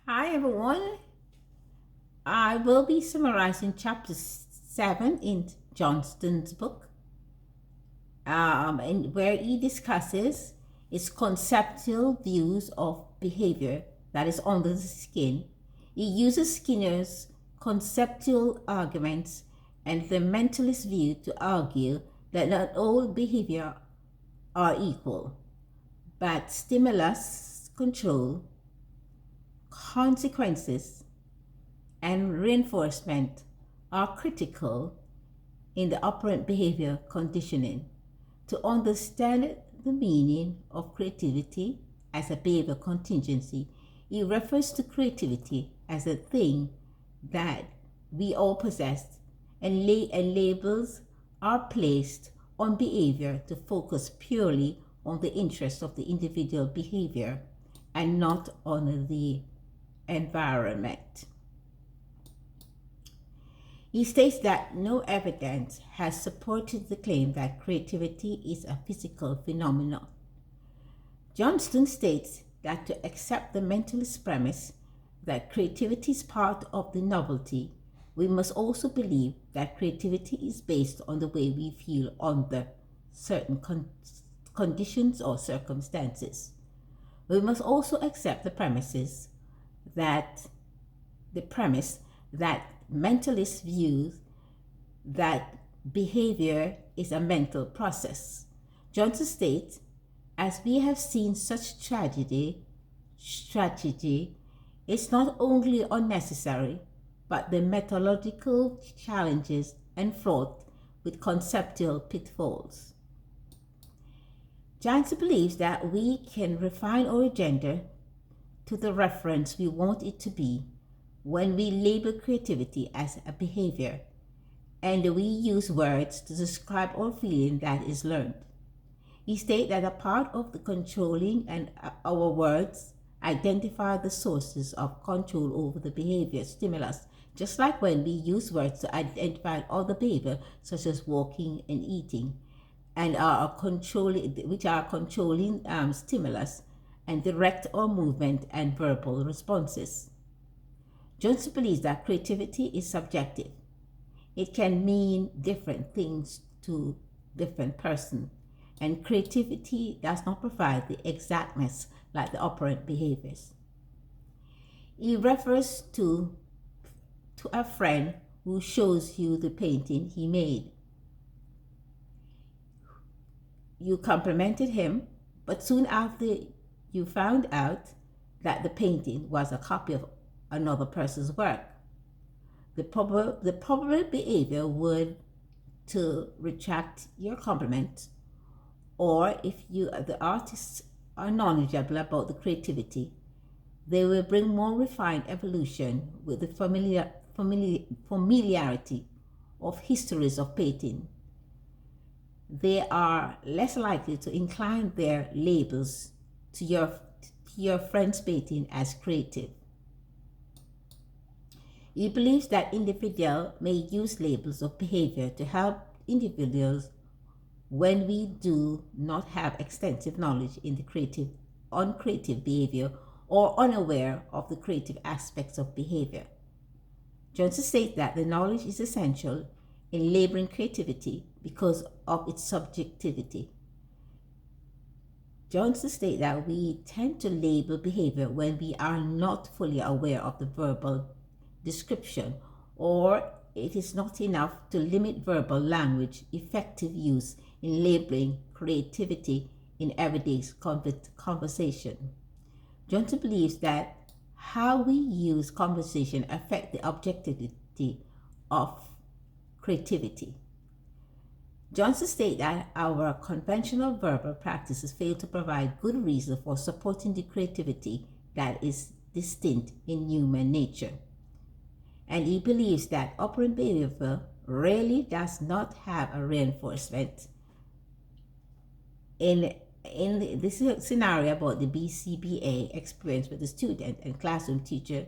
Hi everyone. I will be summarizing chapter 7 in Johnston's book, and where he discusses his conceptual views of behavior that is under the skin. He uses Skinner's conceptual arguments and the mentalist view to argue that not all behavior are equal, but stimulus, control, consequences, and reinforcement are critical in the operant behavior conditioning. To understand the meaning of creativity as a behavior contingency, he refers to creativity as a thing that we all possess, and labels are placed on behavior to focus purely on the interest of the individual behavior and not on the environment. He states that no evidence has supported the claim that creativity is a physical phenomenon. Johnston states that to accept the mentalist premise that creativity is part of the novelty, we must also believe that creativity is based on the way we feel under certain conditions or circumstances. We must also accept that the premise that mentalists view that behavior is a mental process. Johnson states, as we have seen such strategy is not only unnecessary, but the methodological challenges and fraught with conceptual pitfalls. Johnson believes that we can refine our agenda to the reference we want it to be when we label creativity as a behavior and we use words to describe our feeling that is learned. He states that a part of the controlling and our words identify the sources of control over the behavior stimulus, just like when we use words to identify other behavior such as walking and eating, and which are controlling stimulus and direct our movement and verbal responses. Johnson believes that creativity is subjective. It can mean different things to different persons, and creativity does not provide the exactness like the operant behaviors. He refers to a friend who shows you the painting he made. You complimented him, but soon after you found out that the painting was a copy of another person's work. The proper behavior would to retract your compliment, or if the artists are knowledgeable about the creativity, they will bring more refined evolution with the familiarity of histories of painting. They are less likely to incline their labels to your friend's painting as creative. He believes that individuals may use labels of behavior to help individuals when we do not have extensive knowledge in the uncreative behavior or unaware of the creative aspects of behavior. Johnson states that the knowledge is essential in labeling creativity because of its subjectivity. Johnson states that we tend to label behavior when we are not fully aware of the verbal description, or it is not enough to limit verbal language effective use in labeling creativity in everyday conversation. Johnson believes that how we use conversation affect the objectivity of creativity. Johnson states that our conventional verbal practices fail to provide good reason for supporting the creativity that is distinct in human nature. And he believes that operant behavior really does not have a reinforcement. In this scenario about the BCBA experience with the student and classroom teacher,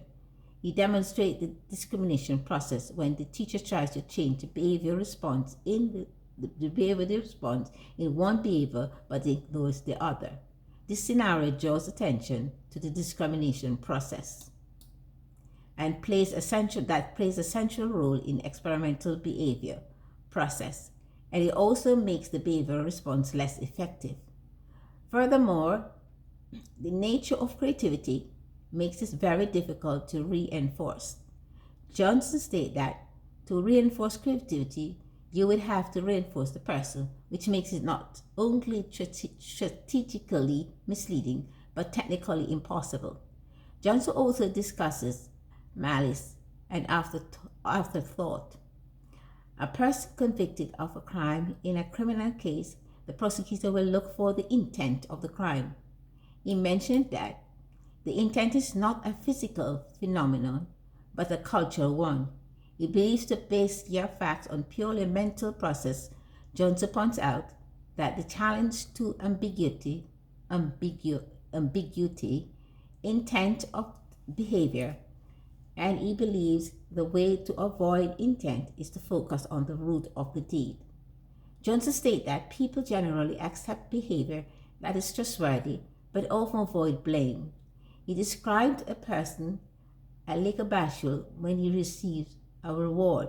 he demonstrates the discrimination process when the teacher tries to change the behavior response in the behavior response in one behavior but ignores the other. This scenario draws attention to the discrimination process. and plays a central role in experimental behavior process, and it also makes the behavioral response less effective. Furthermore, the nature of creativity makes it very difficult to reinforce. Johnson stated that to reinforce creativity, you would have to reinforce the person, which makes it not only strategically misleading, but technically impossible. Johnson also discusses malice and afterthought. A person convicted of a crime in a criminal case, the prosecutor will look for the intent of the crime. He mentioned that the intent is not a physical phenomenon, but a cultural one. He believes to base your facts on purely mental process. Johnson points out that the challenge to ambiguity, intent of behavior, and he believes the way to avoid intent is to focus on the root of the deed. Johnson states that people generally accept behavior that is trustworthy, but often avoid blame. He described a person a little bashful when he receives a reward.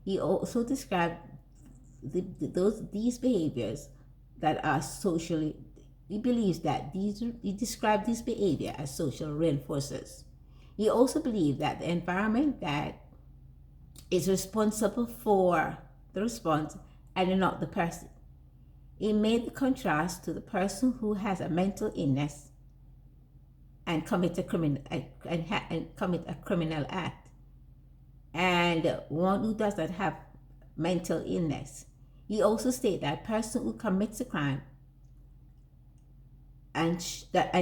He also described these behaviors that are socially. He believes that he described these behavior as social reinforcers. He also believed that the environment that is responsible for the response and not the person. He made the contrast to the person who has a mental illness and commit a criminal act, and one who does not have mental illness. He also stated that a person who commits a crime and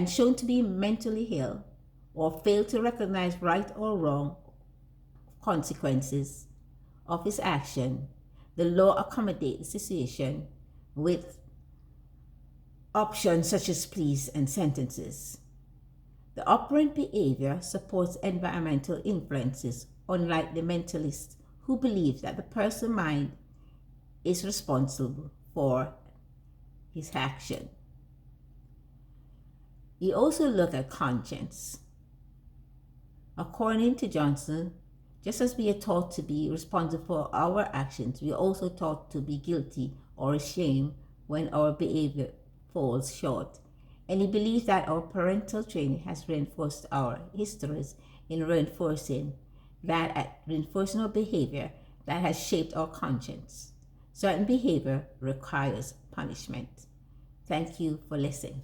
shown to be mentally ill or fail to recognize right or wrong consequences of his action, the law accommodates the situation with options such as pleas and sentences. The operant behavior supports environmental influences, unlike the mentalist who believes that the person's mind is responsible for his action. He also looked at conscience. According to Johnson, just as we are taught to be responsible for our actions, we are also taught to be guilty or ashamed when our behavior falls short. And he believes that our parental training has reinforced our histories in reinforcing our behavior that has shaped our conscience. Certain behavior requires punishment. Thank you for listening.